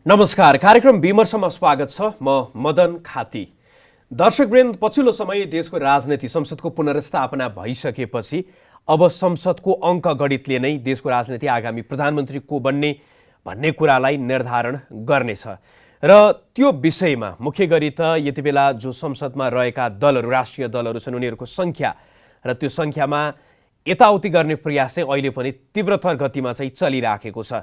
नमस्कार, कार्यक्रम विमर्शमा स्वागत छ। म मदन खाती। दर्शकवृन्द, पछिल्लो समय देशको राजनीति संसदको पुनर्स्थापना भइसकेपछि अब संसदको अङ्कगणितले नै देशको राजनीति आगामी प्रधानमन्त्री को बन्ने भन्ने कुरालाई निर्धारण गर्नेछ र त्यो विषयमा मुख्य गरी त यति बेला जो संसदमा रहेका दलहरू, राष्ट्रिय दलहरू छन्, उनीहरूको सङ्ख्या र त्यो सङ्ख्यामा यताउति गर्ने प्रयास चाहिँ अहिले पनि तीव्रतर गतिमा चाहिँ चलिराखेको छ।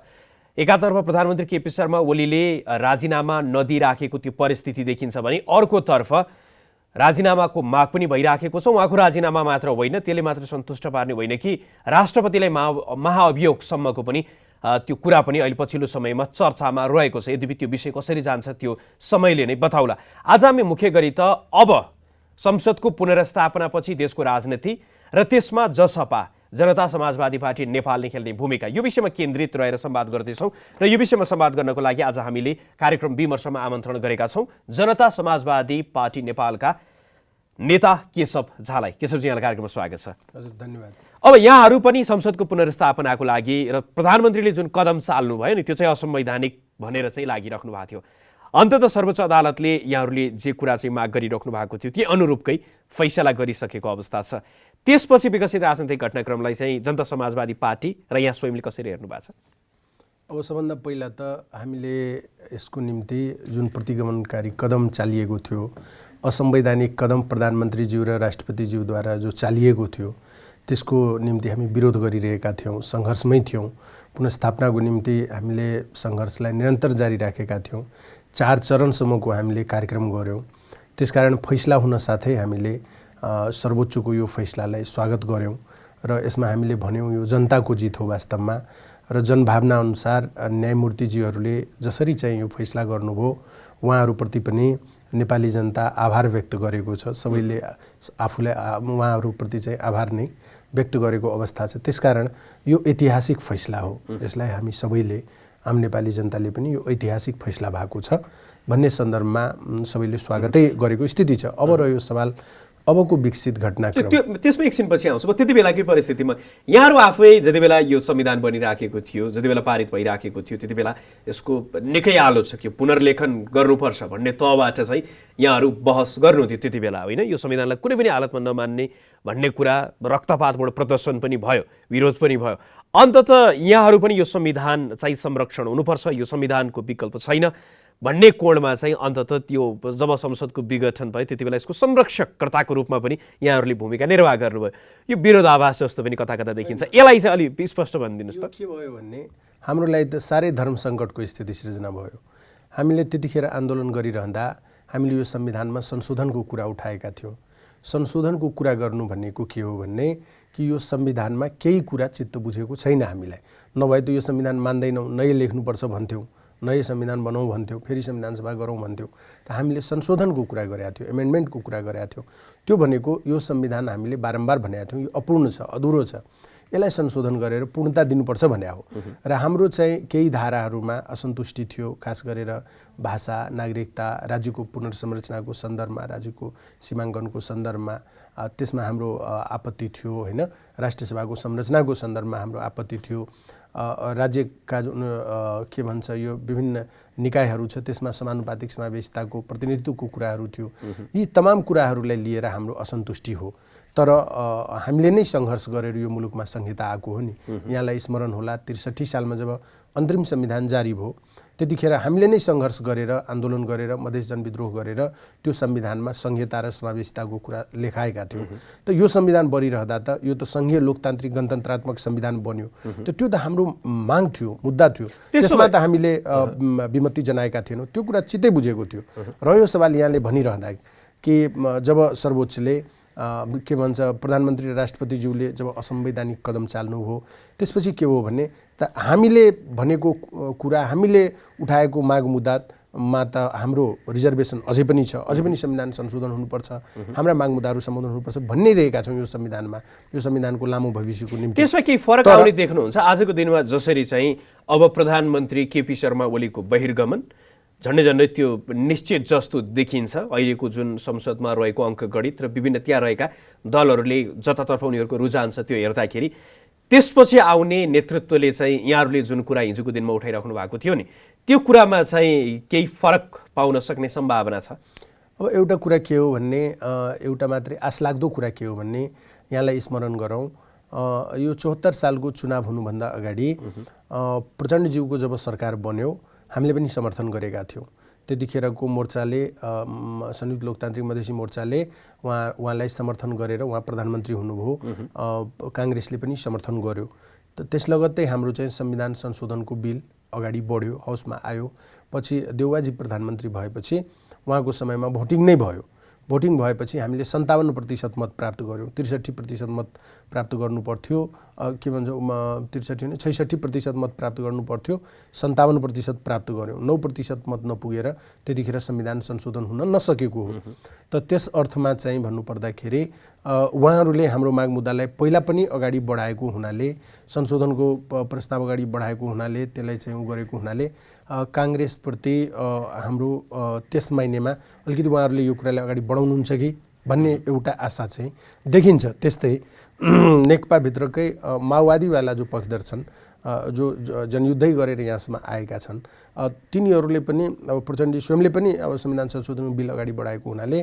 एकातर्फ प्रधानमन्त्री केपी शर्मा ओलीले राजीनामा नदिइराखेको त्यो परिस्थिति देखिन्छ भने अर्कोतर्फ राजीनामाको माग पनि भइराखेको छ। उहाँको राजीनामा मात्र होइन, त्यसले मात्र सन्तुष्ट पार्ने होइन कि राष्ट्रपतिलाई महाअभियोगसम्मको पनि त्यो कुरा पनि अहिले पछिल्लो समयमा चर्चामा रहेको छ। यद्यपि त्यो विषय कसरी जान्छ त्यो समयले नै बताउला। आज हामी मुख्य गरी त अब संसदको पुनर्स्थापनापछि देशको राजनीति र त्यसमा जसपा जनता समाजवादी पार्टी नेपालले खेल्ने भूमिका, यो विषयमा केन्द्रित रहेर संवाद गर्दैछौँ र यो विषयमा संवाद गर्नको लागि आज हामीले कार्यक्रम विमर्शमा आमन्त्रण गरेका छौँ जनता समाजवादी पार्टी नेपालका नेता केशव झालाई। केशवजी, यहाँलाई कार्यक्रममा स्वागत छ। हजुर, धन्यवाद। अब यहाँहरू पनि संसदको पुनर्स्थापनाको लागि र प्रधानमन्त्रीले जुन कदम चाल्नुभयो नि त्यो चाहिँ असंवैधानिक भनेर चाहिँ लागिराख्नु भएको थियो। अन्ततः सर्वोच्च अदालतले यहाँहरूले जे कुरा चाहिँ माग गरिराख्नु भएको थियो त्यो अनुरूपकै फैसला गरिसकेको अवस्था छ। त्यसपछि विकसित राजनैतिक घटनाक्रमलाई चाहिँ जनता समाजवादी पार्टी र यहाँ स्वयंले कसरी हेर्नु भएको छ? अब सबभन्दा पहिला त हामीले यसको निम्ति जुन प्रतिगमनकारी कदम चालिएको थियो, असंवैधानिक कदम प्रधानमन्त्रीज्यू र राष्ट्रपतिज्यूद्वारा जो चालिएको थियो त्यसको निम्ति हामी विरोध गरिरहेका थियौँ, सङ्घर्षमै थियौँ। पुनर्स्थापनाको निम्ति हामीले सङ्घर्षलाई निरन्तर जारी राखेका थियौँ। 4 चरणसम्मको हामीले कार्यक्रम गऱ्यौँ। त्यसकारण फैसला हुन साथै हामीले सर्वोच्चको यो फैसलालाई स्वागत गऱ्यौँ र यसमा हामीले भन्यौँ यो जनताको जित हो वास्तवमा र जनभावना अनुसार न्यायमूर्तिज्यूहरूले जसरी चाहिँ यो फैसला गर्नुभयो उहाँहरूप्रति पनि नेपाली जनता आभार व्यक्त गरेको छ। सबैले आफूलाई उहाँहरूप्रति चाहिँ आभार नै व्यक्त गरेको अवस्था छ। त्यसकारण यो ऐतिहासिक फैसला हो। यसलाई हामी सबैले, आम नेपाली जनताले पनि यो ऐतिहासिक फैसला भएको छ भन्ने सन्दर्भमा सबैले स्वागतै गरेको स्थिति छ। अब रह्यो सवाल अबको विकसित घटनाक्रम। त्यसमा एकछिनपछि आउँछु। त्यति बेलाकै परिस्थितिमा यहाँहरू आफै जति बेला यो संविधान बनिराखेको थियो, जति बेला पारित भइराखेको थियो, त्यति बेला यसको निकै आलो छ कि पुनर्लेखन गर्नुपर्छ भन्ने तहबाट चाहिँ यहाँहरू बहस गर्नुहुन्थ्यो त्यति बेला, होइन? यो संविधानलाई कुनै पनि हालतमा नमान्ने भन्ने कुरा, रक्तपातबाट प्रदर्शन पनि भयो, विरोध पनि भयो। अन्ततः यहाँहरू पनि यो संविधान चाहिँ संरक्षण हुनुपर्छ, यो संविधानको विकल्प छैन भन्ने कोणमा चाहिँ अन्ततः त्यो जब संसदको विघटन भयो त्यति बेला यसको संरक्षकर्ताको रूपमा पनि यहाँहरूले भूमिका निर्वाह गर्नुभयो। यो विरोधाभास जस्तो पनि कता कता देखिन्छ। यसलाई चाहिँ अलिक स्पष्ट भनिदिनुहोस् त। के भयो भन्ने हाम्रो लागि त साह्रै धर्म सङ्कटको स्थिति सृजना भयो। हामीले त्यतिखेर आन्दोलन गरिरहँदा हामीले यो संविधानमा संशोधनको कुरा उठाएका थियौँ। संशोधनको कुरा गर्नु भनेको के हो भन्ने कि यो संविधानमा केही कुरा चित्त बुझेको छैन हामीलाई। नभए त यो संविधान मान्दैनौँ, नयाँ लेख्नुपर्छ भन्थ्यौँ, नयाँ संविधान बनाऊँ भन्थ्यौँ, फेरि संविधान सभा गरौँ भन्थ्यौँ। त हामीले संशोधनको कुरा गरेका थियौँ, एमेन्डमेन्टको कुरा गरेका थियौँ। त्यो भनेको यो संविधान हामीले बारम्बार भनेका थियौँ यो अपूर्ण छ, अधुरो छ, यसलाई संशोधन गरेर पूर्णता दिनुपर्छ भन्ने हो। र हाम्रो चाहिँ केही धाराहरूमा असन्तुष्टि थियो, खास गरेर भाषा, नागरिकता, राज्यको पुनर्संरचनाको सन्दर्भमा, राज्यको सीमाङ्कनको सन्दर्भमा त्यसमा हाम्रो आपत्ति थियो, होइन? राष्ट्रिय सभाको संरचनाको सन्दर्भमा हाम्रो आपत्ति थियो। राज्यका जुन के भन्छ यो विभिन्न निकायहरू छ त्यसमा समानुपातिक समावेशिताको प्रतिनिधित्वको कुराहरू थियो। यी तमाम कुराहरूलाई लिएर हाम्रो असन्तुष्टि हो। तर हामीले नै सङ्घर्ष गरेर यो मुलुकमा संहिता आएको हो नि। यहाँलाई स्मरण होला 63 सालमा जब अन्तरिम संविधान जारी भयो त्यतिखेर हामीले नै सङ्घर्ष गरेर, आन्दोलन गरेर, मधेस जनविद्रोह गरेर त्यो संविधानमा संहिता र समावेशिताको कुरा लेखाएका थियौँ। त यो संविधान बनिरहँदा त यो त सङ्घीय लोकतान्त्रिक गणतन्त्रात्मक संविधान बन्यो। त्यो त हाम्रो माग थियो, मुद्दा थियो। त्यसमा त हामीले विमति जनाएका थिएनौँ। त्यो कुरा चित्तै बुझेको थियो। रह्यो सवाल यहाँले भनिरहँदा कि जब सर्वोच्चले के भन्छ प्रधानमन्त्री र राष्ट्रपतिज्यूले जब असंवैधानिक कदम चाल्नुभयो त्यसपछि के हो भने त हामीले भनेको कुरा, हामीले उठाएको माग मुद्दामा त हाम्रो रिजर्भेसन अझै पनि छ, अझै पनि संविधान संशोधन हुनुपर्छ, हाम्रा माग मुद्दाहरू सम्बोधन हुनुपर्छ भन्ने रहेका छौँ यो संविधानमा, यो संविधानको लामो भविष्यको निम्ति। त्यसमा केही फरक आउने देख्नुहुन्छ? आजको दिनमा जसरी चाहिँ अब प्रधानमन्त्री केपी शर्मा ओलीको बहिर्गमन झन्डै त्यो निश्चित जस्तो देखिन्छ। अहिलेको जुन संसदमा रहेको अङ्कगणित र विभिन्न त्यहाँ रहेका दलहरूले जतातर्फ उनीहरूको रुझान छ त्यो हेर्दाखेरि त्यसपछि आउने नेतृत्वले चाहिँ यहाँहरूले जुन कुरा हिजोको दिनमा उठाइराख्नु भएको थियो नि त्यो कुरामा चाहिँ केही फरक पाउन सक्ने सम्भावना छ? अब एउटा कुरा के हो भन्ने एउटा मात्रै आशलाग्दो कुरा के हो भन्ने यहाँलाई स्मरण गरौँ। यो 74 सालको चुनाव हुनुभन्दा अगाडि प्रचण्डज्यूको जब सरकार बन्यो हामीले पनि समर्थन गरेका थियौँ। त्यतिखेरको मोर्चाले संयुक्त लोकतान्त्रिक मधेसी मोर्चाले उहाँलाई समर्थन गरेर उहाँ प्रधानमन्त्री हुनुभयो। काङ्ग्रेसले पनि समर्थन गर्यो। त्यस लगत्तै हाम्रो चाहिँ संविधान संशोधनको बिल अगाडि बढ्यो, हाउसमा आयो। पछि देउवाजी प्रधानमन्त्री भएपछि उहाँको समयमा भोटिङ नै भयो। भोटिङ भएपछि हामीले 57% मत प्राप्त गऱ्यौँ। 63% मत प्राप्त गर्नु पर्थ्यो, के भन्छ 63 होइन 66% मत प्राप्त गर्नु पर्थ्यो, 57% प्राप्त गऱ्यौँ। 9% मत नपुगेर त्यतिखेर संविधान संशोधन हुन नसकेको हो। त त्यस अर्थमा चाहिँ भन्नुपर्दाखेरि उहाँहरूले हाम्रो माग मुद्दालाई पहिला पनि अगाडि बढाएको हुनाले, संशोधनको प्रस्ताव अगाडि बढाएको हुनाले, त्यसलाई चाहिँ गरेको हुनाले काङ्ग्रेसप्रति हाम्रो त्यस माइनेमा अलिकति उहाँहरूले यो कुरालाई अगाडि बढाउनुहुन्छ कि भन्ने एउटा आशा चाहिँ देखिन्छ। त्यस्तै नेकपाभित्रकै माओवादीवाला जो पक्षधर छन्, जो जनयुद्धै गरेर यहाँसम्म आएका छन्, तिनीहरूले पनि अब प्रचण्ड स्वयंले पनि अब संविधान संशोधन बिल अगाडि बढाएको हुनाले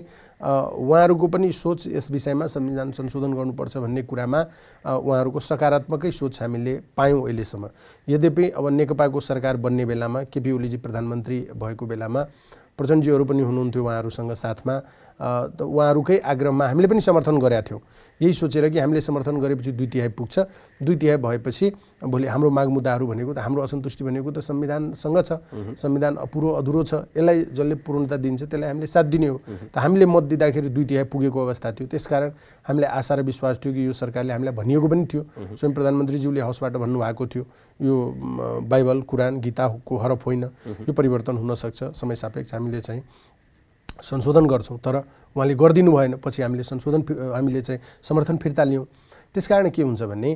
उहाँहरूको पनि सोच यस विषयमा संविधान संशोधन गर्नुपर्छ भन्ने कुरामा उहाँहरूको सकारात्मकै सोच हामीले पायौँ अहिलेसम्म। यद्यपि अब नेकपाको सरकार बन्ने बेलामा केपी ओलीजी प्रधानमन्त्री भएको बेलामा प्रचण्डजीहरू पनि हुनुहुन्थ्यो उहाँहरूसँग साथमा। त उहाँहरूकै आग्रहमा हामीले पनि समर्थन गरेका थियौँ, यही सोचेर कि हामीले समर्थन गरेपछि 2/3 पुग्छ। 2/3 भएपछि भोलि हाम्रो माग मुद्दाहरू भनेको त हाम्रो असन्तुष्टि भनेको त संविधानसँग छ। संविधान अपुरो अधुरो छ, यसलाई जसले पूर्णता दिन्छ त्यसलाई हामीले साथ दिने हो। त हामीले मत दिँदाखेरि 2/3 पुगेको अवस्था थियो। त्यसकारण हामीले आशा र विश्वास थियो कि यो सरकारले हामीलाई भनिएको पनि थियो, स्वयं प्रधानमन्त्रीज्यूले हाउसबाट भन्नुभएको थियो, यो बाइबल कुरान गीताको हरफ होइन, यो परिवर्तन हुन सक्छ, समय सापेक्ष हामीले चाहिँ संशोधन गर्छौँ। तर उहाँले गरिदिनु भएन। पछि हामीले चाहिँ समर्थन फिर्ता लियौँ। त्यसकारण के हुन्छ भने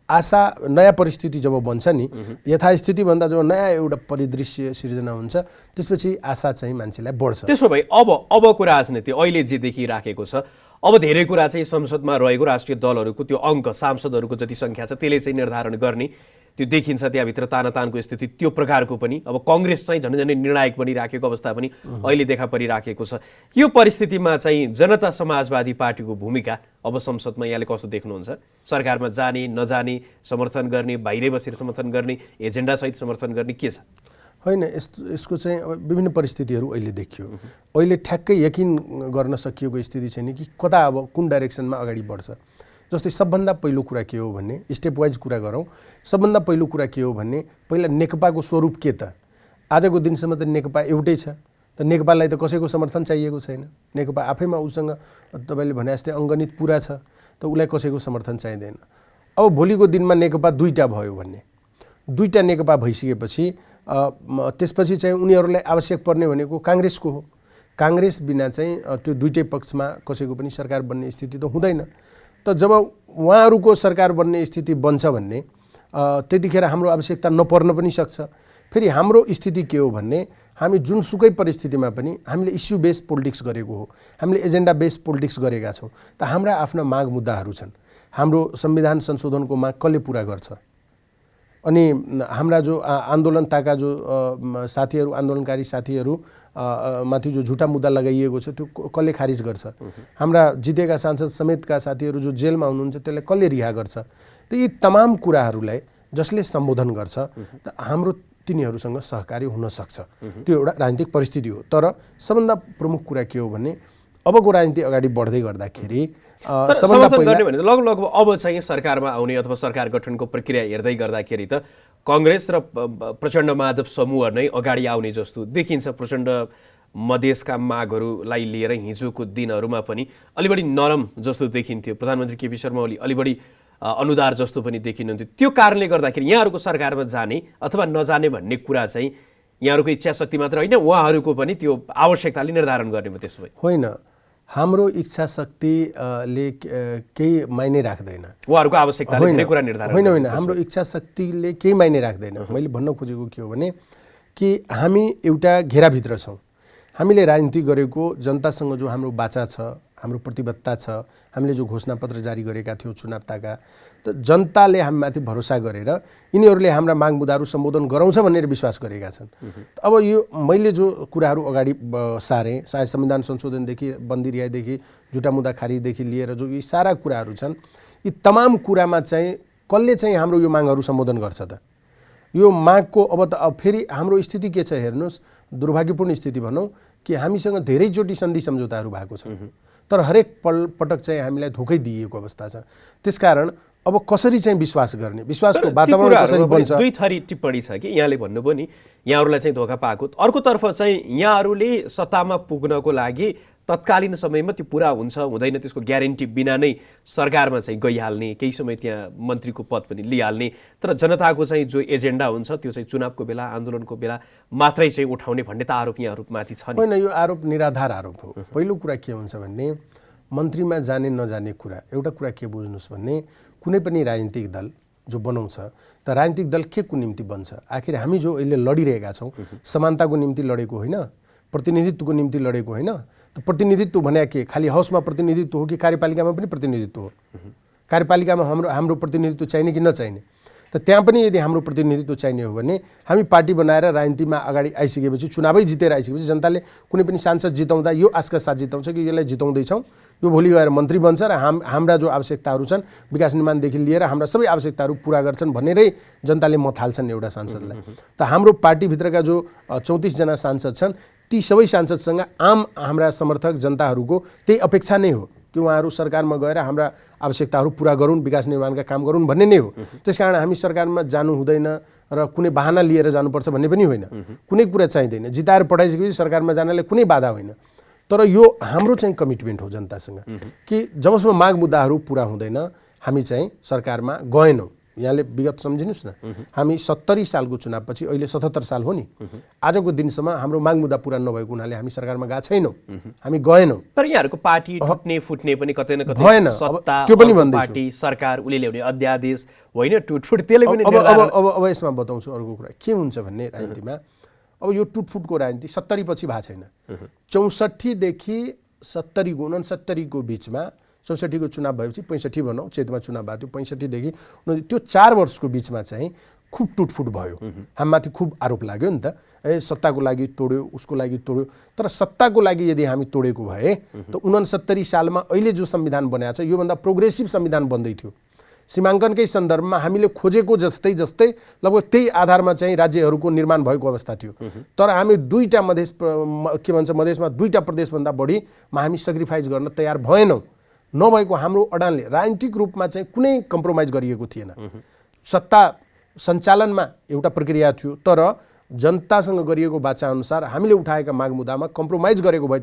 आशा नयाँ परिस्थिति जब बन्छ नि, यथास्थितिभन्दा जब नयाँ एउटा परिदृश्य सिर्जना हुन्छ त्यसपछि आशा चाहिँ मान्छेलाई बढ्छ। त्यसो भए अबको राजनीति अहिले जे देखिराखेको छ, अब धेरै कुरा चाहिँ संसदमा रहेको राष्ट्रिय दलहरूको त्यो अङ्क, सांसदहरूको जति सङ्ख्या छ त्यसले चाहिँ निर्धारण गर्ने त्यो देखिन्छ। त्यहाँभित्र तानातानको स्थिति त्यो प्रकारको पनि अब कङ्ग्रेस चाहिँ झन्डै निर्णायक बनिराखेको अवस्था पनि अहिले देखा परिराखेको छ। यो परिस्थितिमा चाहिँ जनता समाजवादी पार्टीको भूमिका अब संसदमा यहाँले कस्तो देख्नुहुन्छ? सरकारमा जाने नजाने, समर्थन गर्ने, बाहिरै बसेर समर्थन गर्ने, एजेन्डासहित समर्थन गर्ने, के छ? होइन, यसको चाहिँ विभिन्न परिस्थितिहरू अहिले देखियो। अहिले ठ्याक्कै यकिन गर्न सकिएको स्थिति छैन कि कता अब कुन डाइरेक्सनमा अगाडि बढ्छ। जस्तै सबभन्दा पहिलो कुरा के हो भन्ने, स्टेप वाइज कुरा गरौँ। सबभन्दा पहिलो कुरा के हो भन्ने, पहिला नेकपाको स्वरूप के त? आजको दिनसम्म त नेकपा एउटै छ। त नेकपालाई त कसैको समर्थन चाहिएको छैन। नेकपा आफैमा उसँग तपाईँले भने जस्तै अङ्गनित पुरा छ, त उसलाई कसैको समर्थन चाहिँदैन। अब भोलिको दिनमा नेकपा 2टा भयो भन्ने, 2टा नेकपा भइसकेपछि त्यसपछि चाहिँ उनीहरूलाई आवश्यक पर्ने भनेको काङ्ग्रेसको हो। काङ्ग्रेस बिना चाहिँ त्यो 2टै पक्षमा कसैको पनि सरकार बन्ने स्थिति त हुँदैन। त जब उहाँहरूको सरकार बन्ने स्थिति बन्छ भन्ने त्यतिखेर हाम्रो आवश्यकता नपर्न पनि सक्छ। फेरि हाम्रो स्थिति के हो भन्ने, हामी जुनसुकै परिस्थितिमा पनि हामीले इस्यु बेस पोलिटिक्स गरेको हो, हामीले एजेन्डा बेस पोलिटिक्स गरेका छौँ। त हाम्रा आफ्ना माग मुद्दाहरू छन्। हाम्रो संविधान संशोधनको माग कसले पुरा गर्छ? अनि हाम्रा जो आन्दोलनताका जो साथीहरू, आन्दोलनकारी साथीहरू माथि जो झुटा मुद्दा लगाइएको छ त्यो कसले खारिज गर्छ? हाम्रा जितेका सांसद समेतका साथीहरू जो जेलमा हुनुहुन्छ त्यसलाई कसले रिहा गर्छ? त यी तमाम कुराहरूलाई जसले सम्बोधन गर्छ त हाम्रो तिनीहरूसँग सहकारी हुन सक्छ। त्यो एउटा राजनीतिक परिस्थिति हो। तर सबभन्दा प्रमुख कुरा के हो भने, अबको राजनीति अगाडि बढ्दै गर्दाखेरि समर्थन गर्ने भने लगभग अब चाहिँ सरकारमा आउने अथवा सरकार गठनको प्रक्रिया हेर्दै गर्दाखेरि त कङ्ग्रेस र प्रचण्ड माधव समूह नै अगाडि आउने जस्तो देखिन्छ। प्रचण्ड मधेसका मागहरूलाई लिएर हिजोको दिनहरूमा पनि अलि बढी नरम जस्तो देखिन्थ्यो। प्रधानमन्त्री केपी शर्मा ओली अलि बढी अनुदार जस्तो पनि देखिनुहुन्थ्यो। त्यो कारणले गर्दाखेरि यहाँहरूको सरकारमा जाने अथवा नजाने भन्ने कुरा चाहिँ यहाँहरूको इच्छा शक्ति मात्र होइन, उहाँहरूको पनि त्यो आवश्यकताले निर्धारण गर्ने हो। त्यसो भए होइन, हाम्रो इच्छा शक्तिले केही मायने राख्दैन। उहाँहरूको आवश्यकताले धेरै कुरा निर्धारण होइन होइन, हाम्रो इच्छा शक्तिले केही मायने राख्दैन। मैले भन्न खोजेको के हो भने कि हामी एउटा घेराभित्र छौँ। हामीले राजनीति गरेको जनतासँग जो हाम्रो बाचा छ, हाम्रो प्रतिबद्धता छ, हामीले जो घोषणापत्र जारी गरेका थियौँ चुनावताका, त जनताले हामीमाथि भरोसा गरेर यिनीहरूले हाम्रा माग मुद्दाहरू सम्बोधन गराउँछ भनेर विश्वास गरेका छन्। अब यो मैले जो कुराहरू अगाडि सारेँ, सायद संविधान संशोधनदेखि बन्दी रिहाईदेखि झुटा मुद्दा खारिजदेखि लिएर जो यी सारा कुराहरू छन्, यी तमाम कुरामा चाहिँ कसले चाहिँ हाम्रो यो मागहरू सम्बोधन गर्छ त? यो मागको अब त फेरि हाम्रो स्थिति के छ हेर्नुहोस्, दुर्भाग्यपूर्ण स्थिति भनौँ कि हामीसँग धेरैचोटि सन्धि सम्झौताहरू भएको छ, तर हरेक पटक चाहिँ हामीलाई धोकै दिइएको अवस्था छ। त्यसकारण अब कसरी चाहिँ विश्वास गर्ने, विश्वासको वातावरण कसरी बन्छ? दुई थरी टिप्पणी छ कि यहाँले भन्नुभयो नि यहाँहरूलाई चाहिँ धोका पाएको, अर्कोतर्फ चाहिँ यहाँहरूले सत्तामा पुग्नको लागि तत्कालीन समयमा त्यो पुरा हुन्छ हुँदैन त्यसको ग्यारेन्टी बिना नै सरकारमा चाहिँ गइहाल्ने, केही समय त्यहाँ मन्त्रीको पद पनि लिइहाल्ने, तर जनताको चाहिँ जो एजेन्डा हुन्छ त्यो चाहिँ चुनावको बेला आन्दोलनको बेला मात्रै चाहिँ उठाउने भन्ने त आरोप यहाँहरूमाथि छ नि। होइन, यो आरोप निराधार आरोप हो। पहिलो कुरा के हुन्छ भन्ने, मन्त्रीमा जाने नजाने कुरा, एउटा कुरा के बुझ्नुहोस् भन्ने, कुनै पनि राजनीतिक दल जो बनाउँछ त राजनीतिक दल के को निम्ति बन्छ? आखिर हामी जो अहिले लडिरहेका छौँ समानताको निम्ति लडेको होइन, प्रतिनिधित्वको निम्ति लडेको होइन। त प्रतिनिधित्व भने के खालि हाउसमा प्रतिनिधित्व हो कि कार्यपालिकामा पनि प्रतिनिधित्व हो? कार्यपालिकामा हाम्रो प्रतिनिधित्व चाहिने कि नचाहिने? त त्यहाँ पनि यदि हाम्रो प्रतिनिधित्व चाहिने हो भने हामी पार्टी बनाएर राजनीतिमा अगाडि आइसकेपछि, चुनावै जितेर आइसकेपछि जनताले कुनै पनि सांसद जिताउँदा यो आशका साथ जिताउँछ कि यसलाई जिताउँदैछौँ, यो भोलि गएर मन्त्री बन्छ र हाम्रा जो आवश्यकताहरू छन् विकास निर्माणदेखि लिएर हाम्रा सबै आवश्यकताहरू पुरा गर्छन् भनेरै जनताले मत हाल्छन् एउटा सांसदलाई। त हाम्रो पार्टीभित्रका जो 34 जना सांसद छन् ती सबै सांसदसँग आम हाम्रा समर्थक जनताहरूको त्यही अपेक्षा नै हो कि उहाँहरू सरकारमा गएर हाम्रा आवश्यकताहरू पुरा गरून्, विकास निर्माणका काम गरून् भन्ने नै हो। त्यसकारण हामी सरकारमा जानु हुँदैन र कुनै बहाना लिएर जानुपर्छ भन्ने पनि होइन, कुनै कुरा चाहिँदैन। जिताएर पठाइसकेपछि सरकारमा जानलाई कुनै बाधा होइन। तर यो हाम्रो चाहिँ कमिटमेन्ट हो जनतासँग कि जबसम्म माग मुद्दाहरू पुरा हुँदैन हामी चाहिँ सरकारमा गएनौँ। यहाँले विगत सम्झिनुहोस् न, हामी 70 सालको चुनावपछि अहिले 77 साल हो नि, आजको दिनसम्म हाम्रो माग मुद्दा पुरा नभएको हुनाले हामी सरकारमा गएको छैनौँ, हामी गएनौँ। तर यहाँहरूको पार्टी टुट्ने फुट्ने पनि कतै न कतै भएन, सत्ता, त्यो पनि भन्दैछु। पार्टी सरकार उसले ल्याउने अध्यादेश होइन टुटफुट, त्यसले पनि अब यसमा बताउँछु अर्को कुरा के हुन्छ भन्ने राजनीतिमा। अब यो टुटफुटको राजनीति 70 पछि भएको छैन, 64 देखि 70 69 को बिचमा, 64 को चुनाव भएपछि 65 भनौँ चेतमा चुनाव भएको थियो, 65 देखि त्यो 4 वर्षको बिचमा चाहिँ खुब टुटफुट भयो। हामीमाथि खुब आरोप लाग्यो नि त, सत्ताको लागि तोड्यो, उसको लागि तोड्यो। तर सत्ताको लागि यदि हामी तोडेको भए त 69 सालमा अहिले जो संविधान बनाएको छ योभन्दा प्रोग्रेसिभ संविधान बन्दै थियो। सीमाङ्कनकै सन्दर्भमा हामीले खोजेको जस्तै लगभग त्यही आधारमा चाहिँ राज्यहरूको निर्माण भएको अवस्था थियो। तर हामी दुईटा मधेसमा दुईटा प्रदेशभन्दा बढीमा हामी सेक्रिफाइस गर्न तयार भएनौँ। नभएको हाम्रो अडानले राजनीतिक रूपमा चाहिँ कुनै कम्प्रोमाइज गरिएको थिएन। सत्ता सञ्चालनमा एउटा प्रक्रिया थियो, तर जनतासँग गरिएको वाचा अनुसार हामीले उठाएका माग मुद्दामा कम्प्रोमाइज गरेको भए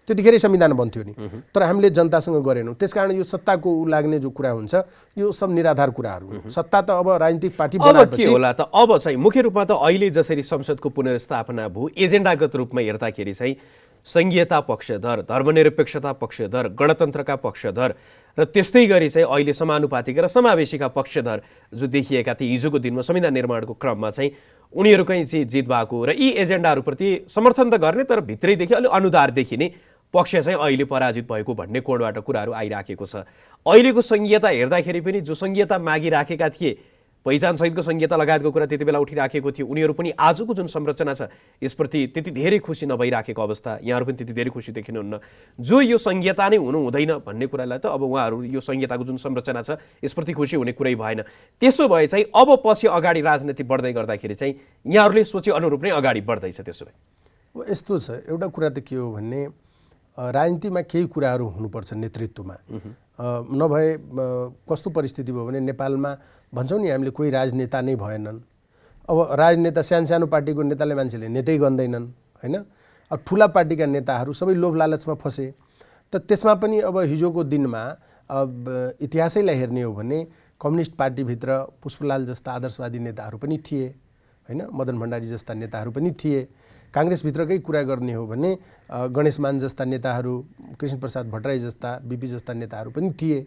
त्यतिखेरै संविधान बन्थ्यो नि। तर हामीले जनतासँग गरेनौँ। त्यसकारण यो सत्ताको लाग्ने जो कुरा हुन्छ यो सब निराधार कुराहरू हो। सत्ता त अब राजनीतिक पार्टी बनाएपछि के होला त? अब चाहिँ मुख्य रूपमा त अहिले जसरी संसदको पुनर्स्थापना भयो, एजेन्डागत रूपमा हेर्दाखेरि चाहिँ संघीयता पक्षधर, धर्मनिरपेक्षता पक्षधर, गणतन्त्रका पक्षधर र त्यस्तै गरी चाहिँ अहिले समानुपातिक र समावेशीका पक्षधर जो देखिएका थिए हिजोको दिनमा संविधान निर्माणको क्रममा चाहिँ उनीहरूकै चाहिँ जित भएको र यी एजेन्डाहरूप्रति समर्थन त गर्ने तर भित्रैदेखि अलिक अनुदार देखिने पक्ष चाहिँ अहिले पराजित भएको भन्ने कोणबाट कुराहरू आइराखेको छ। अहिलेको संघीयता हेर्दाखेरि पनि जो संघीयता मागिराखेका थिए, पहिचान सहितको संघीयता लगायतको कुरा त्यति बेला उठिराखेको थियो, उनीहरू पनि आजको जुन संरचना छ यसप्रति त्यति धेरै खुसी नभइराखेको अवस्था, यहाँहरू पनि त्यति धेरै खुसी देखिनुहुन्न। जो यो संघीयता नै हुनु हुँदैन भन्ने कुरालाई त अब उहाँहरू यो संघीयताको जुन संरचना छ यसप्रति खुसी हुने कुरै भएन। त्यसो भए चाहिँ अब पछि अगाडि राजनीति बढ्दै गर्दाखेरि चाहिँ यहाँहरूले सोचे अनुरूप नै अगाडि बढ्दैछ। त्यसो भए यस्तो छ, एउटा कुरा त के हो भन्ने राजनीतिमा केही कुराहरू हुनुपर्छ नेतृत्वमा। नभए कस्तो परिस्थिति भयो भने नेपालमा भन्छौँ नि हामीले कोही राजनेता नै भएनन्। अब राजनेता सानो पार्टीको नेताले मान्छेले नेतै गन्दैनन् होइन। अब ठुला पार्टीका नेताहरू सबै लोभ लालचमा फसे। त त्यसमा पनि अब हिजोको दिनमा इतिहासैलाई हेर्ने हो भने कम्युनिस्ट पार्टीभित्र पुष्पलाल जस्ता आदर्शवादी नेताहरू पनि थिए होइन, मदन भण्डारी जस्ता नेताहरू पनि थिए। काङ्ग्रेसभित्रकै कुरा गर्ने हो भने गणेशमान जस्ता नेताहरू, कृष्णप्रसाद भट्टराई जस्ता, बिपी जस्ता नेताहरू पनि थिए।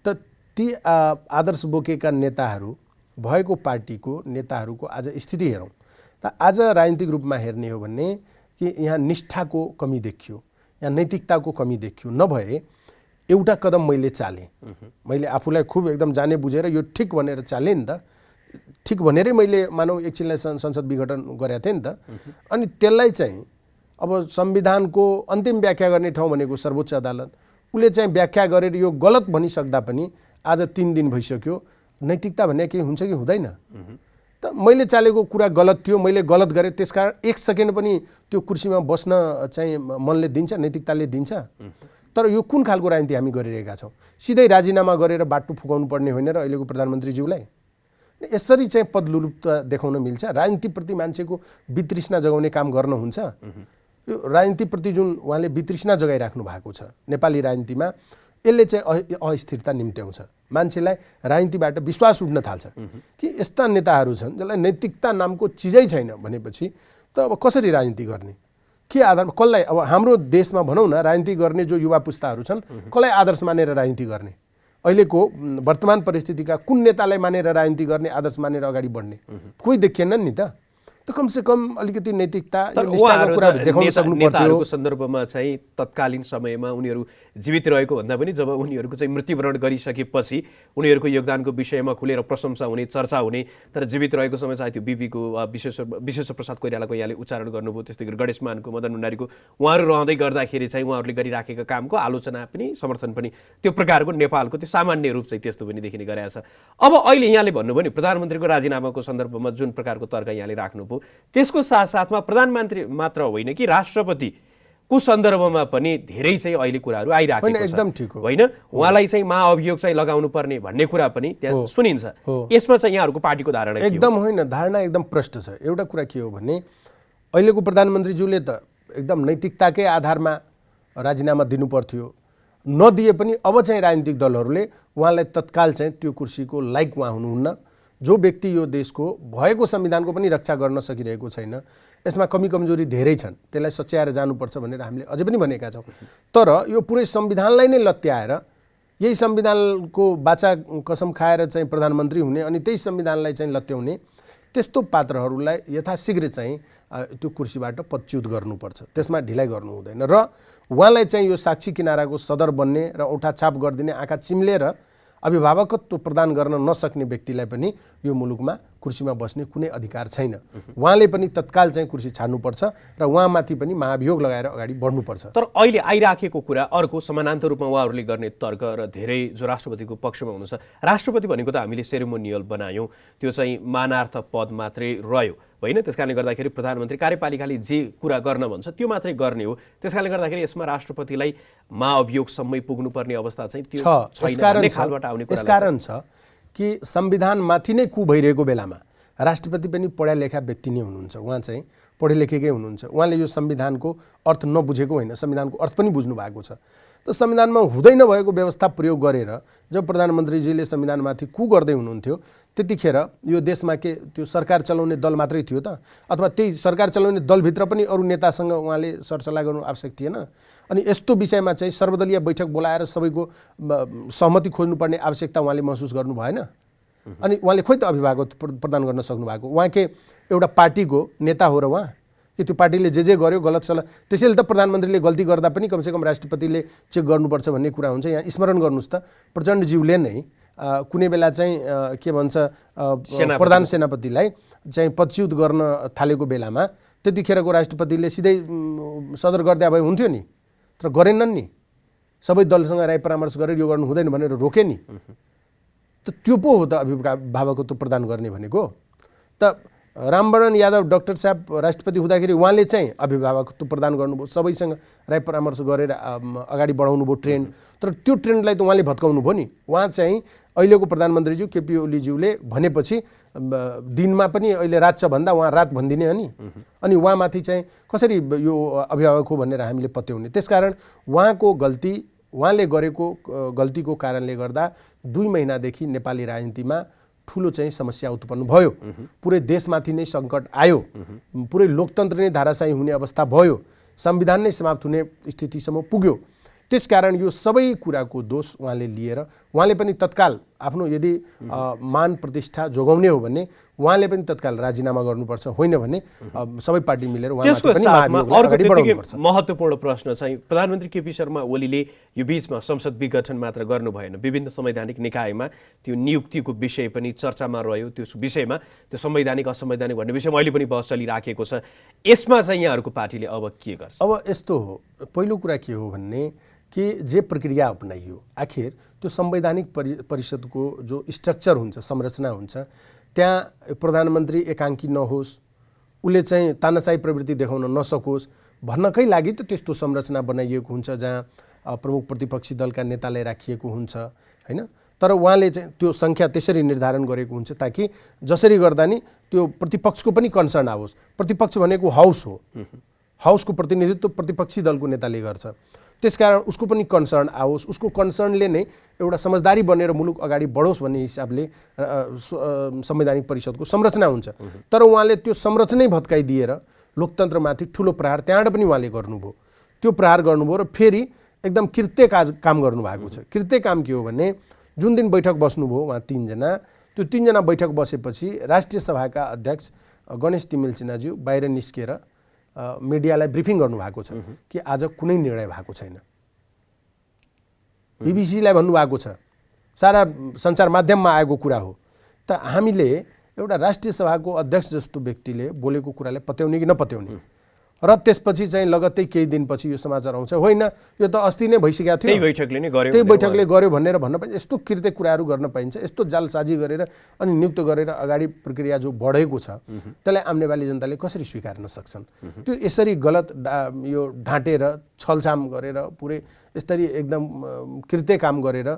त ती आदर्श बोकेका नेताहरू भएको पार्टीको नेताहरूको आज स्थिति हेरौँ त आज राजनीतिक रूपमा हेर्ने हो भने कि यहाँ निष्ठाको कमी देखियो, यहाँ नैतिकताको कमी देखियो। नभए एउटा कदम मैले चालेँ, मैले आफूलाई खुब एकदम जाने बुझेर यो ठिक भनेर चालेँ नि त, ठिक भनेरै मैले मानौ एकछिनलाई संसद विघटन गरेको थिएँ नि त। अनि त्यसलाई चाहिँ अब संविधानको अन्तिम व्याख्या गर्ने ठाउँ भनेको सर्वोच्च अदालत, उसले चाहिँ व्याख्या गरेर यो गलत भनिसक्दा पनि आज 3 दिन भइसक्यो। नैतिकता भन्ने केही हुन्छ कि हुँदैन? त मैले चालेको कुरा गलत थियो, मैले गलत गरेँ, त्यसकारण 1 सेकेन्ड पनि त्यो कुर्सीमा बस्न चाहिँ मनले दिन्छ, नैतिकताले दिन्छ? तर यो कुन खालको राजनीति हामी गरिरहेका छौँ? सिधै राजीनामा गरेर बाटो फुकाउनु पर्ने होइन र अहिलेको प्रधानमन्त्रीज्यूलाई यसरी चाहिँ पदलुलुप्त देखाउन मिल्छ? राजनीतिप्रति मान्छेको वितृष्णा जगाउने काम गर्न हुन्छ? यो राजनीतिप्रति जुन उहाँले वितृष्णा जगाइराख्नु भएको छ नेपाली राजनीतिमा, यसले चाहिँ अस्थिरता निम्त्याउँछ। मान्छेलाई राजनीतिबाट विश्वास उठ्न थाल्छ कि यस्ता नेताहरू छन् जसलाई नैतिकता नामको चिजै छैन भनेपछि त अब कसरी राजनीति गर्ने, के आधारमा, कसलाई? अब हाम्रो देशमा भनौँ न राजनीति गर्ने जो युवा पुस्ताहरू छन् कसलाई आदर्श मानेर राजनीति गर्ने? अहिलेको वर्तमान परिस्थितिका कुन नेतालाई मानेर राजनीति गर्ने, आदर्श मानेर अगाडि बढ्ने? कोही देखिएनन् नि त। कमसे कम अलिकति नैतिकता निष्ठाको कुरा देखाउन सक्नु पर्थ्यो। नेताहरूको सन्दर्भमा चाहिँ तत्कालीन समयमा उनीहरू जीवित रहेको भन्दा पनि जब उनीहरूको चाहिँ मृत्युवरण गरिसकेपछि उनीहरूको योगदानको विषयमा खुलेर प्रशंसा हुने, चर्चा हुने, तर जीवित रहेको समय चाहिँ त्यो बिपीको विश्वेश्वर प्रसाद कोइरालाको यहाँले उच्चारण गर्नुभयो, त्यस्तै गरी गणेश मानको, मदन भण्डारीको, उहाँहरू रहँदै गर्दाखेरि चाहिँ उहाँहरूले गरिराखेका कामको आलोचना पनि समर्थन पनि त्यो प्रकारको नेपालको त्यो सामान्य रूप चाहिँ त्यस्तो पनि देखिने गरेको छ। अब अहिले यहाँले भन्नुभयो नि प्रधानमन्त्रीको राजीनामाको सन्दर्भमा जुन प्रकारको तर्क यहाँले राख्नुभयो, त्यसको साथसाथमा प्रधानमन्त्री मात्र होइन कि राष्ट्रपतिको सन्दर्भमा पनि धेरै चाहिँ अहिले कुराहरू आइराखेको छ। एकदम ठिक हो, होइन? उहाँलाई चाहिँ महाअभियोग चाहिँ लगाउनु पर्ने भन्ने कुरा पनि त्यहाँ सुनिन्छ। यसमा चाहिँ यहाँहरूको पार्टीको धारणा एकदम होइन, धारणा एकदम प्रष्ट छ। एउटा कुरा के हो भने अहिलेको प्रधानमन्त्रीज्यूले त एकदम नैतिकताकै आधारमा राजीनामा दिनु पर्थ्यो, नदिए पनि अब चाहिँ राजनीतिक दलहरूले उहाँलाई तत्काल चाहिँ त्यो कुर्सीको लायक उहाँ हुनुहुन्न। जो व्यक्ति यो देशको भएको संविधानको पनि रक्षा गर्न सकिरहेको छैन, यसमा कमी कमजोरी धेरै छन्, त्यसलाई सच्याएर जानुपर्छ भनेर हामीले अझै पनि भनेका छौँ। तर यो पुरै संविधानलाई नै लत्याएर यही संविधानको बाचा कसम खाएर चाहिँ प्रधानमन्त्री हुने अनि त्यही संविधानलाई चाहिँ लत्याउने त्यस्तो पात्रहरूलाई यथाशीघ्र चाहिँ त्यो कुर्सीबाट पदच्युत गर्नुपर्छ, त्यसमा ढिलाइ गर्नु हुँदैन। र उहाँलाई चाहिँ यो साक्षी किनाराको सदर बन्ने र औँठाछाप गरिदिने, आँखा चिम्लेर अभिभावकत्व प्रदान गर्न नसक्ने व्यक्तिलाई पनि यो मुलुकमा कुर्सीमा बस्ने कुनै अधिकार छैन। उहाँले पनि तत्काल चाहिँ कुर्सी छाड्नुपर्छ र उहाँमाथि पनि महाभियोग लगाएर अगाडि बढ्नुपर्छ। तर अहिले आइराखेको कुरा अर्को समानान्तर रूपमा उहाँहरूले गर्ने तर्क र धेरै जो राष्ट्रपतिको पक्षमा हुनुहुन्छ, राष्ट्रपति भनेको त हामीले सेरेमोनियल बनायौँ, त्यो चाहिँ मानार्थ पद मात्रै रह्यो होइन? त्यसकारणले गर्दाखेरि प्रधानमन्त्री कार्यपालिकाले जे कुरा गर्न भन्छ त्यो मात्रै गर्ने हो। त्यसकारणले गर्दाखेरि यसमा राष्ट्रपतिलाई महाअभियोगसम्मै पुग्नुपर्ने अवस्था चाहिँ त्यो छैन। यसकारण छ कि संविधानमाथि नै कु भइरहेको बेलामा राष्ट्रपति पनि पढा लेखा व्यक्ति नै हुनुहुन्छ, उहाँ चाहिँ पढे लेखेकै हुनुहुन्छ। उहाँले यो संविधानको अर्थ नबुझेको होइन, संविधानको अर्थ पनि बुझ्नु भएको छ। त संविधानमा हुँदै नभएको व्यवस्था प्रयोग गरेर जब प्रधानमन्त्रीजीले संविधानमाथि कु गर्दै हुनुहुन्थ्यो त्यतिखेर यो देशमा के त्यो सरकार चलाउने दल मात्रै थियो त? अथवा त्यही सरकार चलाउने दलभित्र पनि अरू नेतासँग उहाँले सरसल्लाह गर्नु आवश्यक थिएन? अनि यस्तो विषयमा चाहिँ सर्वदलीय बैठक बोलाएर सबैको सहमति खोज्नुपर्ने आवश्यकता उहाँले महसुस गर्नु भएन? अनि उहाँले खोइ त अभिभावक प्रदान गर्न सक्नु भएको? उहाँकै एउटा पार्टीको नेता हो र उहाँ कि त्यो पार्टीले जे गर्यो गलत सल्लाह, त्यसैले त प्रधानमन्त्रीले गल्ती गर्दा पनि कमसेकम राष्ट्रपतिले चेक गर्नुपर्छ भन्ने कुरा हुन्छ। यहाँ स्मरण गर्नुहोस् त प्रचण्डज्यूले नै कुनै बेला चाहिँ के भन्छ प्रधान सेनापतिलाई चाहिँ पदच्युत गर्न थालेको बेलामा त्यतिखेरको राष्ट्रपतिले सिधै सदर गर्दा भए हुन्थ्यो नि, तर गरेनन् नि। सबै दलसँग राय परामर्श गरेर यो गर्नु हुँदैन भनेर रोके नि। त त्यो पो हो त अभिभावकत्व प्रदान गर्ने भनेको। त रामवरण यादव डाक्टर साहब राष्ट्रपति हुँदाखेरि उहाँले चाहिँ अभिभावकत्व प्रदान गर्नुभयो, सबैसँग राय परामर्श गरेर अगाडि बढाउनु भयो ट्रेन्ड। तर त्यो ट्रेन्डलाई त उहाँले भत्काउनु भयो नि। उहाँ चाहिँ अहिलेको प्रधानमन्त्रीज्यू केपी ओलीज्यूले भनेपछि दिनमा पनि अहिले रात छ भन्दा उहाँ रात भनिदिने हो नि। अनि उहाँमाथि चाहिँ कसरी यो अभिभावक हो भनेर हामीले पत्याउने? त्यसकारण उहाँको गल्ती, उहाँले गरेको गल्तीको कारणले गर्दा 2 महिनादेखि नेपाली राजनीतिमा ठुलो चाहिँ समस्या उत्पन्न भयो। पुरै देशमाथि नै सङ्कट आयो, पुरै लोकतन्त्र नै धाराशाही हुने अवस्था भयो, संविधान नै समाप्त हुने स्थितिसम्म पुग्यो। त्यसकारण यो सबै कुराको दोष उहाँले लिएर उहाँले पनि तत्काल आफ्नो यदि मान प्रतिष्ठा जोगाउने हो भने उहाँले पनि तत्काल राजीनामा गर्नुपर्छ, होइन भने सबै पार्टी मिलेर त्यसको साथमा अर्को त्यतिकै महत्त्वपूर्ण प्रश्न चाहिँ प्रधानमन्त्री केपी शर्मा ओलीले यो बीचमा संसद विघटन मात्र गर्नु भएन, विभिन्न संवैधानिक निकायमा त्यो नियुक्तिको विषय पनि चर्चामा रह्यो। त्यो विषयमा त्यो संवैधानिक असंवैधानिक भन्ने विषयमा अहिले पनि बहस चलिराखेको छ। यसमा चाहिँ यहाँहरूको पार्टीले अब के गर्छ? अब यस्तो हो, पहिलो कुरा के हो भन्ने कि जे प्रक्रिया अपनाइयो, आखिर त्यो संवैधानिक परिषदको जो स्ट्रक्चर हुन्छ, संरचना हुन्छ, त्यहाँ प्रधानमन्त्री एकाङ्की नहोस्, उसले चाहिँ तानाशाही प्रवृत्ति देखाउन नसकोस् भन्नकै लागि त त्यस्तो संरचना बनाइएको हुन्छ जहाँ प्रमुख प्रतिपक्षी दलका नेतालाई राखिएको हुन्छ, होइन? तर उहाँले चाहिँ त्यो सङ्ख्या त्यसरी निर्धारण गरेको हुन्छ ताकि जसरी गर्दा नि त्यो प्रतिपक्षको पनि कन्सर्न आओस्। प्रतिपक्ष भनेको हाउस हो, हाउसको प्रतिनिधित्व प्रतिपक्षी दलको नेताले गर्छ, त्यसकारण उसको पनि कन्सर्न आओस्, उसको कन्सर्नले नै एउटा समझदारी बनेर मुलुक अगाडि बढोस् भन्ने हिसाबले संवैधानिक परिषदको संरचना हुन्छ। तर उहाँले त्यो संरचनै भत्काइदिएर लोकतन्त्रमाथि ठुलो प्रहार त्यहाँबाट पनि उहाँले गर्नुभयो। त्यो प्रहार गर्नुभयो र फेरि एकदम कृत्य काम गर्नुभएको छ। कृत्य काम के हो भने जुन दिन बैठक बस्नुभयो उहाँ 3 जना, त्यो 3 जना बैठक बसेपछि राष्ट्रिय सभाका अध्यक्ष गणेश तिमेल सिन्हाज्यू बाहिर निस्केर मिडियालाई ब्रिफिङ गर्नुभएको छ कि आज कुनै निर्णय भएको छैन। बीबीसीलाई भन्नुभएको छ, सारा सञ्चार माध्यममा आएको कुरा हो। त हामीले एउटा राष्ट्रिय सभाको अध्यक्ष जस्तो व्यक्तिले बोलेको कुरालाई पत्याउने कि नपत्याउने, र त्यसपछि चाहिँ लगत्तै केही दिनपछि यो समाचार आउँछ, होइन यो त अस्ति नै भइसकेको थियो, त्यही बैठकले गर्यो भनेर भन्न पाइन्छ। यस्तो कृत्य कुराहरू गर्न पाइन्छ, यस्तो जालसाजी गरेर अनि नियुक्त गरेर अगाडि प्रक्रिया जो बढेको छ त्यसलाई आम नेपाली जनताले कसरी स्वीकार्न सक्छन्? त्यो यसरी गलत यो ढाँटेर छलछाम गरेर पुरै यसरी एकदम कृत्य काम गरेर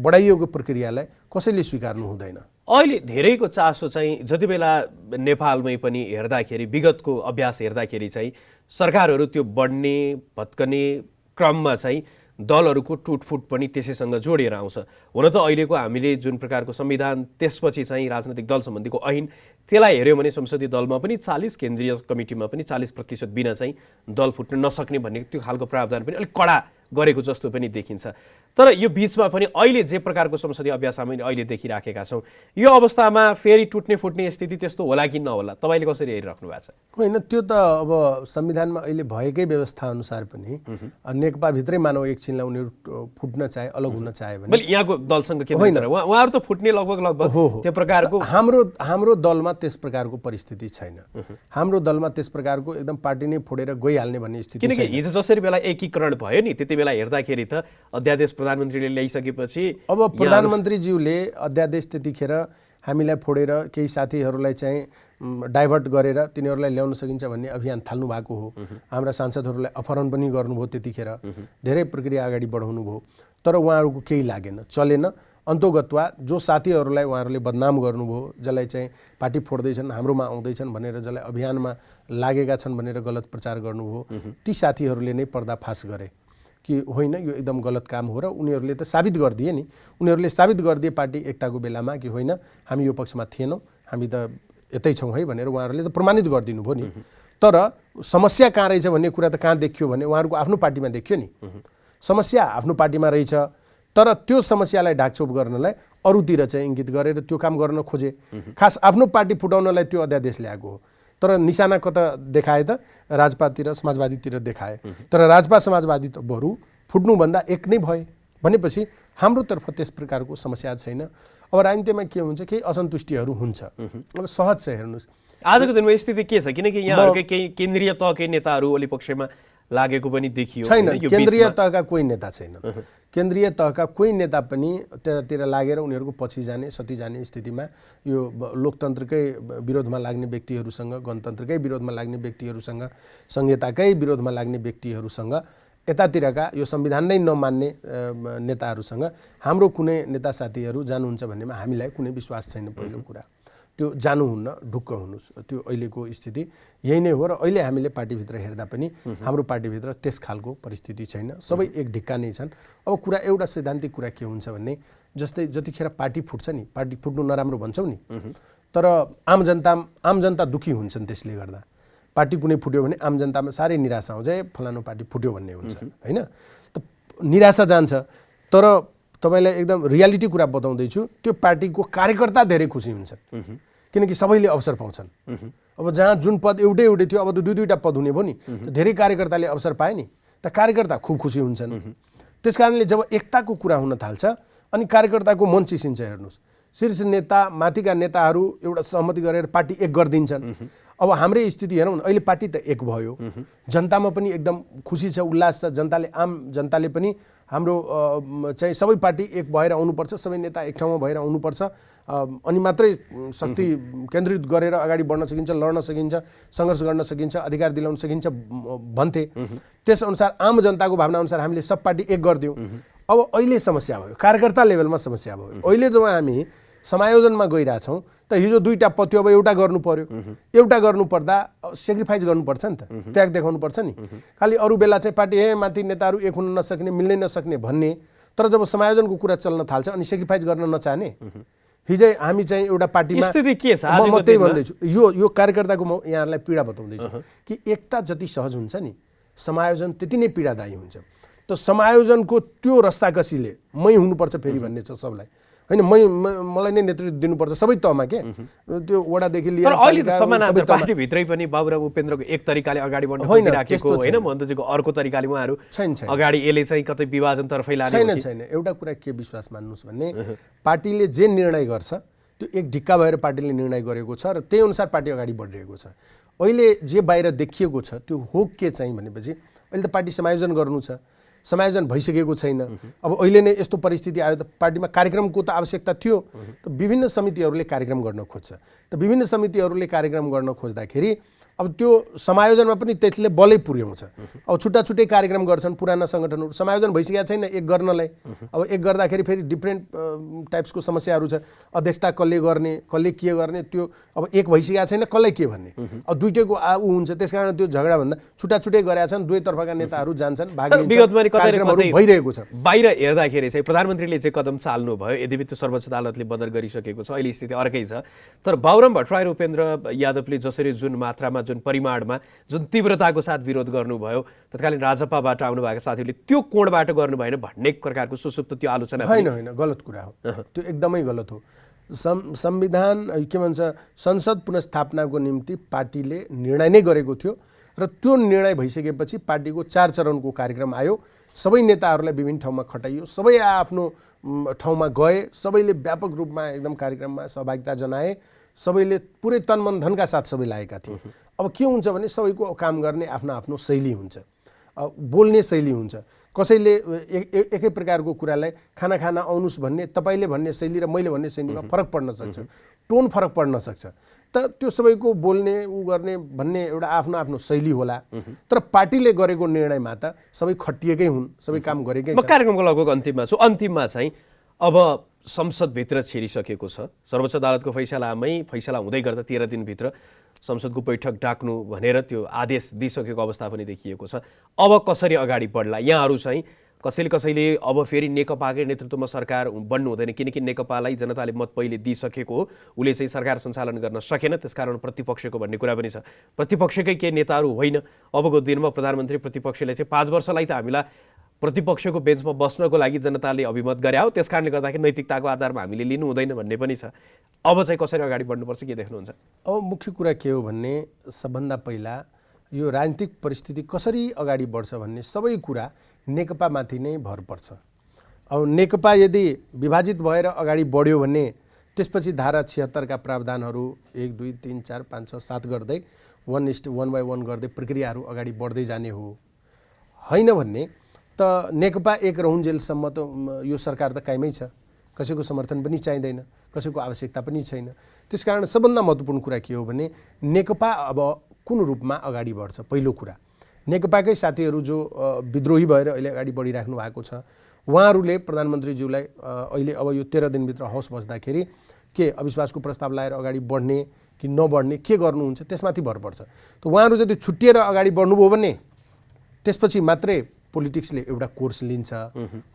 बढाइएको प्रक्रियालाई कसैले स्वीकार्नु हुँदैन। अहिले धेरैको चासो चाहिँ जति बेला नेपालमै पनि हेर्दाखेरि विगतको अभ्यास हेर्दाखेरि चाहिँ सरकारहरू त्यो बढ्ने भत्कने क्रममा चाहिँ दलहरूको टुटफुट पनि त्यसैसँग जोडिएर आउँछ। हुन त अहिलेको हामीले जुन प्रकारको संविधान त्यसपछि चाहिँ राजनैतिक दल सम्बन्धीको ऐन त्यसलाई हेऱ्यौँ भने संसदीय दलमा पनि 40, केन्द्रीय कमिटीमा पनि 40% बिना चाहिँ दल फुट्न नसक्ने भन्ने त्यो खालको प्रावधान पनि अलिक कडा गरेको जस्तो पनि देखिन्छ। तर यो बीचमा पनि अहिले जे प्रकारको संसदीय अभ्यास हामीले अहिले देखिराखेका छौँ, यो अवस्थामा फेरि टुट्ने फुट्ने स्थिति त्यस्तो होला कि नहोला, तपाईँले कसरी हेरिराख्नु भएको छ? होइन, त्यो त अब संविधानमा अहिले भएकै व्यवस्था अनुसार पनि नेकपाभित्रै मानव एकछिनलाई उनीहरू फुट्न चाहे, अलग हुन चाहे भने यहाँको दलसँग के होइन, उहाँहरू त फुट्ने लगभग त्यो प्रकारको। हाम्रो दलमा त्यस प्रकारको परिस्थिति छैन। हाम्रो दलमा त्यस प्रकारको एकदम पार्टी नै फोडेर गइहाल्ने भन्ने स्थिति छैन। किनकि हिजो जसरी बेला एकीकरण भयो नि, त्यति बेला हेर्दाखेरि त अध्यादेश प्रधानमन्त्रीले ल्याइसकेपछि अब प्रधानमन्त्रीज्यूले अध्यादेश त्यतिखेर हामीलाई फोडेर केही साथीहरूलाई चाहिँ डाइभर्ट गरेर तिनीहरूलाई ल्याउन सकिन्छ भन्ने अभियान थाल्नु भएको हो। हाम्रा सांसदहरूलाई अपहरण पनि गर्नुभयो, त्यतिखेर धेरै प्रक्रिया अगाडि बढाउनु भयो, तर उहाँहरूको केही लागेन, चलेन। अन्तोगत्वा जो साथीहरूलाई उहाँहरूले बदनाम गर्नुभयो, जसलाई चाहिँ पार्टी फोड्दैछन्, हाम्रोमा आउँदैछन् भनेर, जसलाई अभियानमा लागेका छन् भनेर गलत प्रचार गर्नुभयो, ती साथीहरूले नै पर्दाफास गरे कि होइन यो एकदम गलत काम हो, र उनीहरूले त साबित गरिदिए नि। उनीहरूले साबित गरिदिए पार्टी एकताको बेलामा कि होइन हामी यो पक्षमा थिएनौँ, हामी त यतै छौँ है भनेर उहाँहरूले त प्रमाणित गरिदिनु भयो नि। तर समस्या कहाँ रहेछ भन्ने कुरा त कहाँ देखियो भने उहाँहरूको आफ्नो पार्टीमा देखियो नि। समस्या आफ्नो पार्टीमा रहेछ, तर त्यो समस्यालाई ढाकछोप गर्नलाई अरूतिर चाहिँ इङ्गित गरेर त्यो काम गर्न खोजे। खास आफ्नो पार्टी फुटाउनलाई त्यो अध्यादेश ल्याएको हो, तर निशाना कता देखाए त राजपातिर समाजवादीतिर देखाए। तर राजपा समाजवादी त बरु फुट्नुभन्दा एक नै भए भनेपछि हाम्रोतर्फ त्यस प्रकारको समस्या छैन। अब राजनीतिमा के हुन्छ, केही असन्तुष्टिहरू हुन्छ, अब सहज छ। हेर्नुहोस् आजको दिनमा स्थिति के छ, किनकि यहाँहरूकै केही केन्द्रीय तहकै नेताहरू ओली पक्षमा लागेको पनि देखियो छैन। केन्द्रीय तहका कोही नेता छैन। केन्द्रीय तहका कोही नेता पनि त्यतातिर लागेर उनीहरूको पछि जाने सती जाने स्थितिमा यो लोकतन्त्रकै विरोधमा लाग्ने व्यक्तिहरूसँग, गणतन्त्रकै विरोधमा लाग्ने व्यक्तिहरूसँग, संहिताकै विरोधमा लाग्ने व्यक्तिहरूसँग, यतातिरका यो संविधान नै नमान्ने नेताहरूसँग हाम्रो कुनै नेता साथीहरू जानुहुन्छ भन्नेमा हामीलाई कुनै विश्वास छैन। पहिलो कुरा त्यो जानुहुन्न, ढुक्क हुनुहोस्, त्यो अहिलेको स्थिति यही नै हो। र अहिले हामीले पार्टीभित्र हेर्दा पनि हाम्रो पार्टीभित्र त्यस खालको परिस्थिति छैन, सबै एक ढिक्का नै छन्। अब कुरा एउटा सैद्धान्तिक कुरा के हुन्छ भने, जस्तै जतिखेर पार्टी फुट्छ नि, पार्टी फुट्नु नराम्रो भन्छौँ नि, तर आम जनता दुखी हुन्छन् त्यसले गर्दा। पार्टी कुनै फुट्यो भने आम जनतामा साह्रै निराशा आउँछ, फलानु पार्टी फुट्यो भन्ने हुन्छ होइन। त निराशा जान्छ, तर तपाईँलाई एकदम रियालिटी कुरा बताउँदैछु, त्यो पार्टीको कार्यकर्ता धेरै खुसी हुन्छन् किनकि सबैले अवसर पाउँछन्। अब जहाँ जुन पद एउटै थियो अब त दुईटा पद हुने भयो नि, धेरै कार्यकर्ताले अवसर पाए नि त कार्यकर्ता खुब खुसी हुन्छन्। त्यस कारणले जब एकताको कुरा हुन थाल्छ अनि कार्यकर्ताको मन चिसिन्छ। हेर्नुहोस्, शीर्ष नेता माथिका नेताहरू एउटा सहमति गरेर पार्टी एक गरिदिन्छन्। अब हाम्रै स्थिति हेरौँ न, अहिले पार्टी त एक भयो, जनतामा पनि एकदम खुसी छ, उल्लास छ। जनताले आम जनताले पनि हाम्रो चाहिँ सबै पार्टी एक भएर आउनुपर्छ, सबै नेता एक ठाउँमा भएर आउनुपर्छ, अनि मात्रै शक्ति केन्द्रित गरेर अगाडि बढ्न सकिन्छ, लड्न सकिन्छ, सङ्घर्ष गर्न सकिन्छ, अधिकार दिलाउन सकिन्छ भन्थे। त्यसअनुसार आम जनताको भावना अनुसार हामीले सब पार्टी एक गरिदियौँ। अब अहिले समस्या भयो, कार्यकर्ता लेभलमा समस्या भयो। अहिले जब हामी समायोजनमा गइरहेछौँ त हिजो दुईटा पद थियो, अब एउटा गर्नु पर्यो। एउटा गर्नुपर्दा सेक्रिफाइस गर्नुपर्छ नि त, त्याग देखाउनुपर्छ नि। खालि अरू बेला चाहिँ पार्टी माथि नेताहरू एक हुन नसक्ने, मिल्नै नसक्ने भन्ने, तर जब समायोजनको कुरा चल्न थाल्छ अनि सेक्रिफाइस गर्न नचाहने। हिजै हामी चाहिँ एउटा पार्टीमा स्थिति के छ? म त्यही भन्दैछु, यो कार्यकर्ताको म यहाँहरूलाई पीडा बताउँदैछु कि एकता जति सहज हुन्छ नि, समायोजन त्यति नै पीडादायी हुन्छ। त समायोजनको त्यो रस्साकसीले मै हुनुपर्छ फेरि भन्ने छ सबलाई, होइन मलाई नै नेतृत्व दिनुपर्छ सबै तहमा के, त्यो वडादेखि लिएर अहिले समानान्तर पार्टीभित्रै पनि बाबुराम उपेन्द्रको एक तरिकाले अगाडि बढ्न खोजिराखेको होइन, मन्तजीको अर्को तरिकाले उहाँहरू अगाडि यसले चाहिँ कतै विभाजनतर्फै लाने छैन। एउटा कुरा के विश्वास मान्नुहोस् भन्ने, पार्टीले जे निर्णय गर्छ त्यो एक ढिक्का भएर पार्टीले निर्णय गरेको छ र त्यही अनुसार पार्टी अगाडि बढिरहेको छ। अहिले जे बाहिर देखिएको छ त्यो हो के चाहिँ भनेपछि अहिले त पार्टी समायोजन गर्नु छ, समायोजन भइसकेको छैन। अब अहिले नै यस्तो परिस्थिति आयो त पार्टीमा कार्यक्रमको त आवश्यकता थियो, त विभिन्न समितिहरूले कार्यक्रम गर्न खोज्छ। त विभिन्न समितिहरूले कार्यक्रम गर्न खोज्दाखेरि अब त्यो समायोजनमा पनि त्यसले बलै पुर्याउँछ। अब छुट्टा छुट्टै कार्यक्रम गर्छन् पुराना सङ्गठनहरू, समायोजन भइसकेको छैन एक गर्नलाई। अब एक गर्दाखेरि फेरि डिफ्रेन्ट टाइप्सको समस्याहरू छ, अध्यक्षता कसले गर्ने, कसले के गर्ने, त्यो अब एक भइसकेको छैन कसलाई के भन्ने, अब दुइटैको ऊ हुन्छ। त्यस कारण त्यो झगडाभन्दा छुट्टा छुट्टै गरेका छन्, दुवै तर्फका नेताहरू जान्छन्, भाग लिन्छन्, कार्यक्रमहरू भइरहेको छ। बाहिर हेर्दाखेरि चाहिँ प्रधानमन्त्रीले चाहिँ कदम चाल्नु भयो, यद्यपि त्यो सर्वोच्च अदालतले बदर गरिसकेको छ, अहिले स्थिति अर्कै छ। तर बाबुराम भट्टराई र उपेन्द्र यादवले जसरी जुन मात्रामा, जुन परिमाणमा, जुन तीव्रताको साथ विरोध गर्नुभयो, तत्कालीन राजपाबाट आउनु भएको साथीहरूले त्यो कोणबाट गर्नु भएन भन्ने प्रकारको सुसुप्त त्यो आलोचना होइन, गलत कुरा हो, त्यो एकदमै गलत हो। संविधान के भन्छ, संसद पुनर्स्थापनाको निम्ति पार्टीले निर्णय नै गरेको थियो र त्यो निर्णय भइसकेपछि पार्टीको 4 चरणको कार्यक्रम आयो। सबै नेताहरूलाई विभिन्न ठाउँमा खटाइयो, सबै आफ्नो ठाउँमा गए, सबैले व्यापक रूपमा एकदम कार्यक्रममा सहभागिता जनाए, सबैले पुरै तन मन धनका साथ सबै लागेका थिए। अब के हुन्छ भने सबैको काम गर्ने आफ्नो आफ्नो शैली हुन्छ, बोल्ने शैली हुन्छ। कसैले एकै प्रकारको कुरालाई खाना आउनुहोस् भन्ने, तपाईँले भन्ने शैली र मैले भन्ने शैलीमा फरक पर्न सक्छ, टोन फरक पर्न सक्छ। त त्यो सबैको बोल्ने ऊ गर्ने भन्ने एउटा आफ्नो आफ्नो शैली होला। तर पार्टीले गरेको निर्णयमा त सबै खटिएकै हुन्, सबै काम गरेकै। म कार्यक्रमको लगभग अन्तिममा छु। अन्तिममा चाहिँ अब संसदभित्र छिरिसकेको छ, सर्वोच्च अदालतको फैसला हुँदै गर्दा 13 दिनभित्र संसदको बैठक डाक्नु भनेर त्यो आदेश दिइसकेको अवस्था पनि देखिएको छ। अब कसरी अगाडि बढ्ला यहाँहरू चाहिँ? कसैले अब फेरि नेकपाकै नेतृत्वमा सरकार बन्नु हुँदैन, किनकि नेकपालाई जनताले मत पहिले दिइसकेको हो, उसले चाहिँ सरकार सञ्चालन गर्न सकेन, त्यसकारण प्रतिपक्षको भन्ने कुरा पनि छ। प्रतिपक्षकै के नेताहरू होइन, अबको दिनमा प्रधानमन्त्री प्रतिपक्षले चाहिँ 5 वर्षलाई त हामीलाई प्रतिपक्षको बेन्चमा बस्नको लागि जनताले अभिमत गरे हो, त्यस कारणले गर्दाखेरि नैतिकताको आधारमा हामीले लिनु हुँदैन भन्ने पनि छ। अब चाहिँ कसरी अगाडि बढ्नुपर्छ के देख्नुहुन्छ? अब मुख्य कुरा के हो भन्ने, सबभन्दा पहिला यो राजनीतिक परिस्थिति कसरी अगाडि बढ्छ भन्ने सबै कुरा नेकपामाथि नै भर पर्छ। अब नेकपा यदि विभाजित भएर अगाडि बढ्यो भने त्यसपछि धारा 76 का प्रावधानहरू 1, 2, 3, 4, 5, 6, 7 गर्दै 1:1 गर्दै प्रक्रियाहरू अगाडि बढ्दै जाने हो। होइन भन्ने त नेकपा एक रहउन्जेलसम्म त यो सरकार त कायमै छ, कसैको समर्थन पनि चाहिँदैन, कसैको आवश्यकता पनि छैन। त्यसकारण सबभन्दा महत्त्वपूर्ण कुरा के हो भने नेकपा अब कुन रूपमा अगाडि बढ्छ। पहिलो कुरा, नेकपाकै साथीहरू जो विद्रोही भएर अहिले अगाडि बढिराख्नु भएको छ, उहाँहरूले प्रधानमन्त्रीज्यूलाई अहिले अब यो 13 दिनभित्र हाउस बस्दाखेरि के अविश्वासको प्रस्ताव लाएर अगाडि बढ्ने कि नबढ्ने के गर्नुहुन्छ त्यसमाथि भर पर्छ। त उहाँहरू यदि छुट्टिएर अगाडि बढ्नुभयो भने त्यसपछि मात्रै पोलिटिक्सले एउटा कोर्स लिन्छ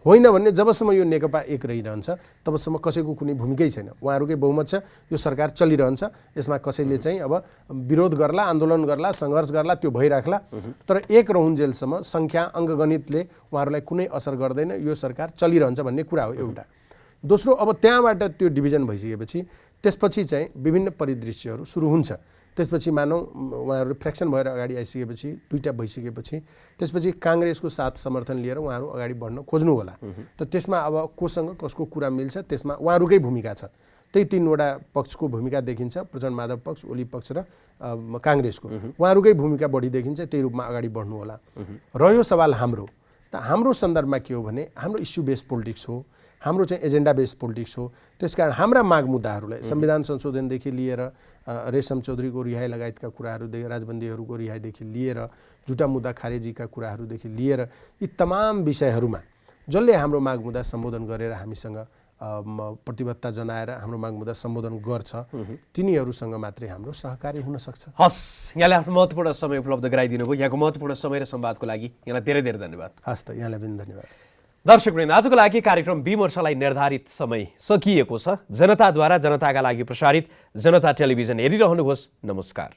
होइन भन्ने जबसम्म यो नेकपा एक रहिरहन्छ तबसम्म कसैको कुनै भूमिकै छैन। उहाँहरूकै बहुमत छ, यो सरकार चलिरहन्छ, यसमा कसैले चाहिँ अब विरोध गर्ला, आन्दोलन गर्ला, सङ्घर्ष गर्ला, त्यो भइराख्ला, तर एक रहुन्जेलसम्म सङ्ख्या अङ्कगणितले उहाँहरूलाई कुनै असर गर्दैन, यो सरकार चलिरहन्छ भन्ने कुरा हो एउटा। दोस्रो, अब त्यहाँबाट त्यो डिभिजन भइसकेपछि त्यसपछि चाहिँ विभिन्न परिदृश्यहरू सुरु हुन्छ। त्यसपछि मानौँ उहाँहरू फ्र्याक्सन भएर अगाडि आइसकेपछि, दुईवटा भइसकेपछि त्यसपछि काङ्ग्रेसको साथ समर्थन लिएर उहाँहरू अगाडि बढ्न खोज्नु होला। त त्यसमा अब कोसँग कसको कुरा मिल्छ त्यसमा उहाँहरूकै भूमिका छ। त्यही तीनवटा पक्षको भूमिका देखिन्छ, प्रचण्ड माधव पक्ष, ओली पक्ष र काङ्ग्रेसको उहाँहरूकै भूमिका बढी देखिन्छ, त्यही रूपमा अगाडि बढ्नु होला। रह्यो सवाल हाम्रो, त हाम्रो सन्दर्भमा के हो भने हाम्रो इस्यु बेस्ड पोलिटिक्स हो, हाम्रो चाहिँ एजेन्डा बेस्ड पोलिटिक्स हो। त्यसकारण हाम्रा माग मुद्दाहरूलाई संविधान संशोधनदेखि लिएर रेशम चौधरीको रिहाई लगायतका कुराहरूदेखि, राजबन्दीहरूको रिहाईदेखि लिएर झुटा मुद्दा खारेजीका कुराहरूदेखि लिएर यी तमाम विषयहरूमा जसले हाम्रो माग मुद्दा सम्बोधन गरेर हामीसँग प्रतिबद्धता जनाएर हाम्रो माग मुद्दा सम्बोधन गर्छ तिनीहरूसँग मात्रै हाम्रो सहकार्य हुन सक्छ। हस्, यहाँले आफ्नो महत्त्वपूर्ण समय उपलब्ध गराइदिनु भयो। यहाँको महत्त्वपूर्ण समय र संवादको लागि यहाँलाई धेरै धेरै धन्यवाद। हस् त, यहाँलाई पनि धन्यवाद। दर्शकवृन्द, आजको लागि कार्यक्रम विमर्शलाई निर्धारित समय सकिएको छ। जनताद्वारा जनताका लागि प्रसारित जनता टेलिभिजन हेरिरहनुहोस्। नमस्कार।